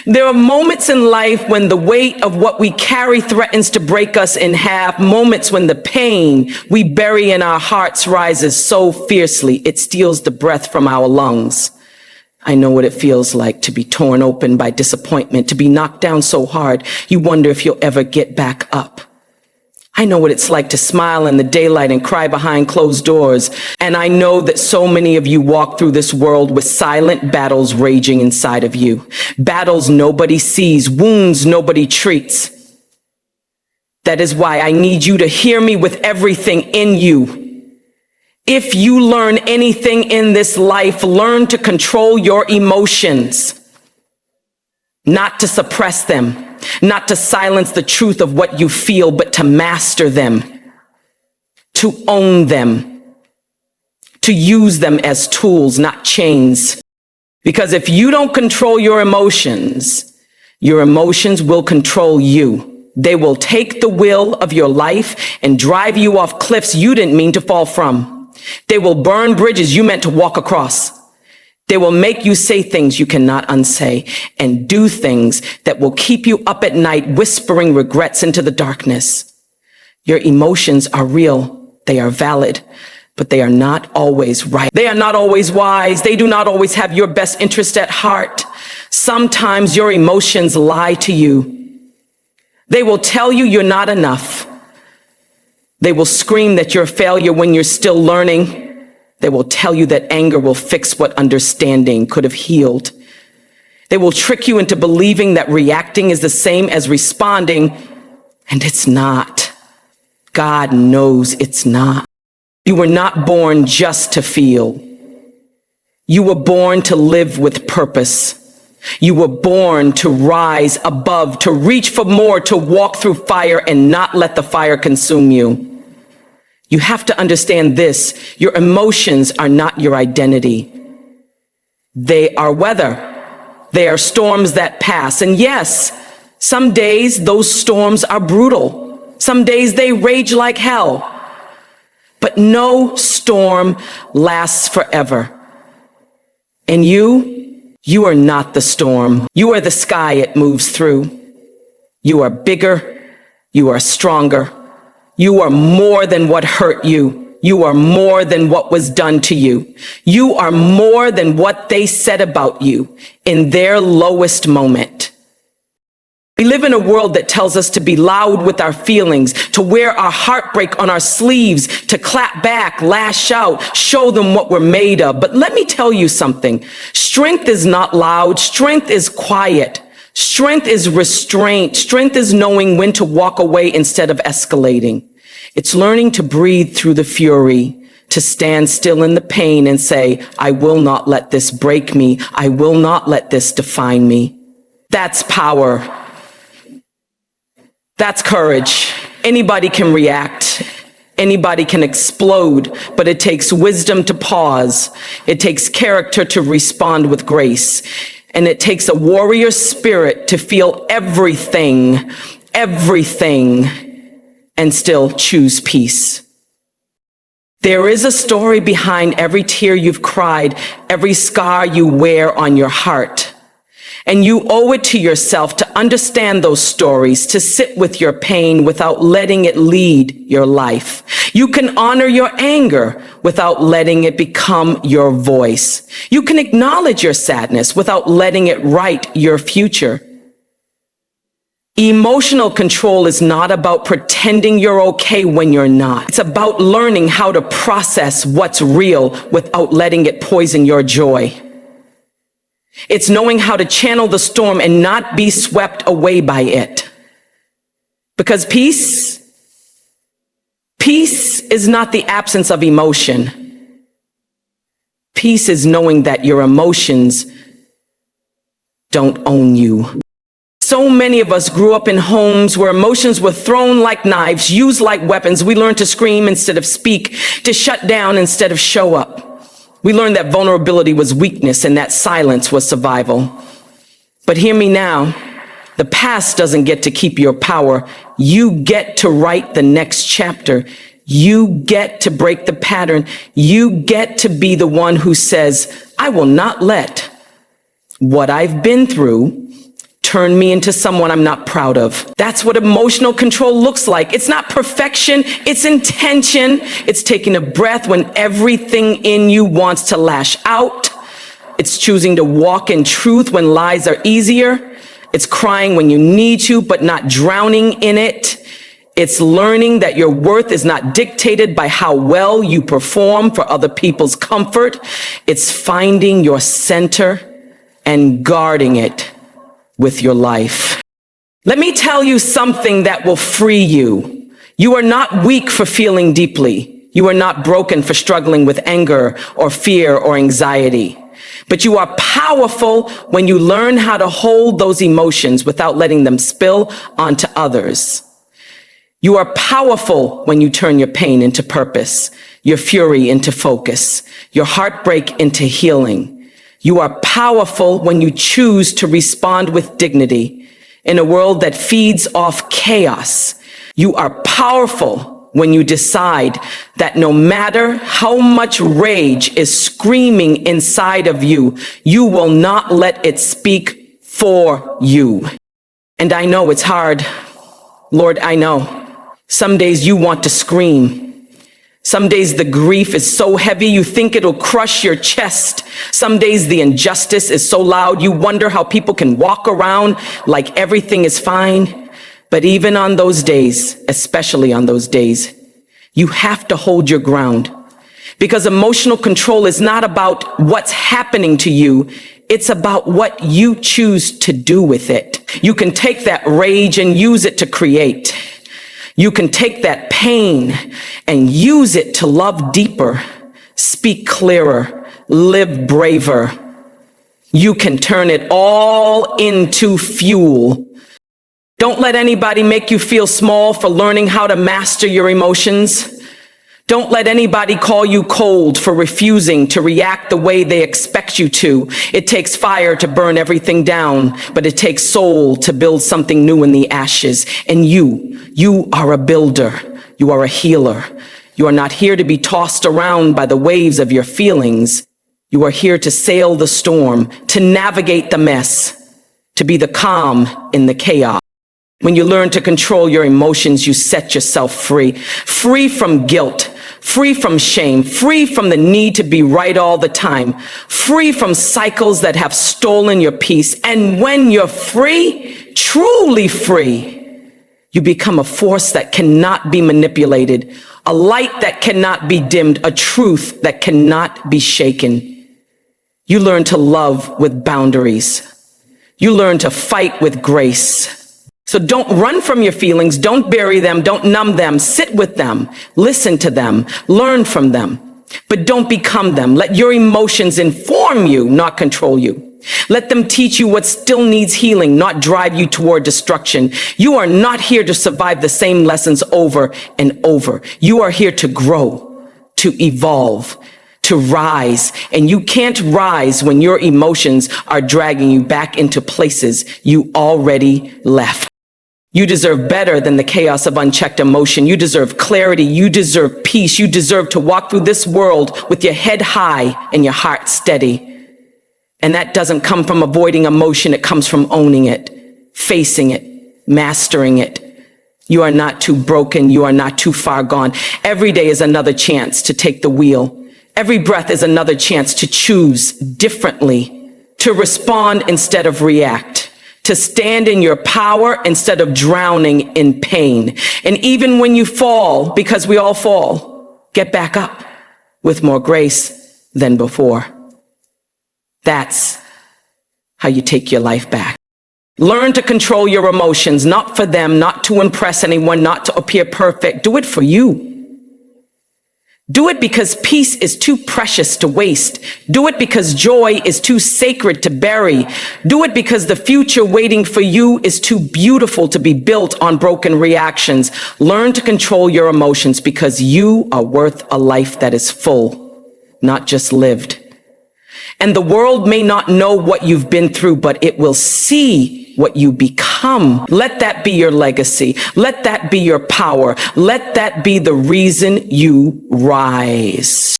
There are moments in life when the weight of what we carry threatens to break us in half, moments when the pain we bury in our hearts rises so fiercely it steals the breath from our lungs. I know what it feels like to be torn open by disappointment, to be knocked down so hard you wonder if you'll ever get back up. I know what it's like to smile in the daylight and cry behind closed doors. And I know that so many of you walk through this world with silent battles raging inside of you. Battles nobody sees, wounds nobody treats. That is why I need you to hear me with everything in you. If you learn anything in this life, learn to control your emotions, not to suppress them. Not to silence the truth of what you feel, but to master them, to own them, to use them as tools, not chains. Because if you don't control your emotions will control you. They will take the wheel of your life and drive you off cliffs you didn't mean to fall from. They will burn bridges you meant to walk across. They will make you say things you cannot unsay and do things that will keep you up at night whispering regrets into the darkness. Your emotions are real. They are valid, but they are not always right. They are not always wise. They do not always have your best interest at heart. Sometimes your emotions lie to you. They will tell you you're not enough. They will scream that you're a failure when you're still learning. They will tell you that anger will fix what understanding could have healed. They will trick you into believing that reacting is the same as responding, and it's not. God knows it's not. You were not born just to feel. You were born to live with purpose. You were born to rise above, to reach for more, to walk through fire and not let the fire consume you. You have to understand this. Your emotions are not your identity. They are weather. They are storms that pass. And yes, some days those storms are brutal. Some days they rage like hell. But no storm lasts forever. And you are not the storm. You are the sky it moves through. You are bigger. You are stronger. You are more than what hurt you. You are more than what was done to you. You are more than what they said about you in their lowest moment. We live in a world that tells us to be loud with our feelings, to wear our heartbreak on our sleeves, to clap back, lash out, show them what we're made of. But let me tell you something. Strength is not loud. Strength is quiet. Strength is restraint. Strength is knowing when to walk away instead of escalating. It's learning to breathe through the fury, to stand still in the pain and say, I will not let this break me. I will not let this define me. That's power. That's courage. Anybody can react. Anybody can explode, but it takes wisdom to pause. It takes character to respond with grace. And it takes a warrior spirit to feel everything, and still choose peace. There is a story behind every tear you've cried, every scar you wear on your heart. And you owe it to yourself to understand those stories, to sit with your pain without letting it lead your life. You can honor your anger without letting it become your voice. You can acknowledge your sadness without letting it write your future. Emotional control is not about pretending you're okay when you're not. It's about learning how to process what's real without letting it poison your joy. It's knowing how to channel the storm and not be swept away by it. Because peace is not the absence of emotion. Peace is knowing that your emotions don't own you. So many of us grew up in homes where emotions were thrown like knives, used like weapons. We learned to scream instead of speak, to shut down instead of show up. We learned that vulnerability was weakness and that silence was survival. But hear me now, the past doesn't get to keep your power. You get to write the next chapter. You get to break the pattern. You get to be the one who says, I will not let What I've been through turned me into someone I'm not proud of. That's what emotional control looks like. It's not perfection, it's intention. It's taking a breath when everything in you wants to lash out. It's choosing to walk in truth when lies are easier. It's crying when you need to, but not drowning in it. It's learning that your worth is not dictated by how well you perform for other people's comfort. It's finding your center and guarding it with your life. Let me tell you something that will free you. You are not weak for feeling deeply. You are not broken for struggling with anger or fear or anxiety. But you are powerful when you learn how to hold those emotions without letting them spill onto others. You are powerful when you turn your pain into purpose, your fury into focus, your heartbreak into healing. You are powerful when you choose to respond with dignity in a world that feeds off chaos. You are powerful when you decide that no matter how much rage is screaming inside of you, you will not let it speak for you. And I know it's hard. Lord, I know. Some days you want to scream. Some days the grief is so heavy you think it'll crush your chest. Some days the injustice is so loud you wonder how people can walk around like everything is fine. But even on those days, especially on those days, you have to hold your ground. Because emotional control is not about what's happening to you. It's about what you choose to do with it. You can take that rage and use it to create. You can take that pain and use it to love deeper, speak clearer, live braver. You can turn it all into fuel. Don't let anybody make you feel small for learning how to master your emotions. Don't let anybody call you cold for refusing to react the way they expect you to. It takes fire to burn everything down, but it takes soul to build something new in the ashes. And you are a builder. You are a healer. You are not here to be tossed around by the waves of your feelings. You are here to sail the storm, to navigate the mess, to be the calm in the chaos. When you learn to control your emotions, you set yourself free, free from guilt, free from shame, free from the need to be right all the time, free from cycles that have stolen your peace. And when you're free, truly free, you become a force that cannot be manipulated, a light that cannot be dimmed, a truth that cannot be shaken. You learn to love with boundaries. You learn to fight with grace. So don't run from your feelings, don't bury them, don't numb them, sit with them, listen to them, learn from them, but don't become them. Let your emotions inform you, not control you. Let them teach you what still needs healing, not drive you toward destruction. You are not here to survive the same lessons over and over. You are here to grow, to evolve, to rise, and you can't rise when your emotions are dragging you back into places you already left. You deserve better than the chaos of unchecked emotion. You deserve clarity. You deserve peace. You deserve to walk through this world with your head high and your heart steady. And that doesn't come from avoiding emotion. It comes from owning it, facing it, mastering it. You are not too broken. You are not too far gone. Every day is another chance to take the wheel. Every breath is another chance to choose differently, to respond instead of react, to stand in your power instead of drowning in pain. And even when you fall, because we all fall, get back up with more grace than before. That's how you take your life back. Learn to control your emotions, not for them, not to impress anyone, not to appear perfect. Do it for you. Do it because peace is too precious to waste. Do it because joy is too sacred to bury. Do it because the future waiting for you is too beautiful to be built on broken reactions. Learn to control your emotions because you are worth a life that is full, not just lived. And the world may not know what you've been through, but it will see what you become. Let that be your legacy. Let that be your power. Let that be the reason you rise.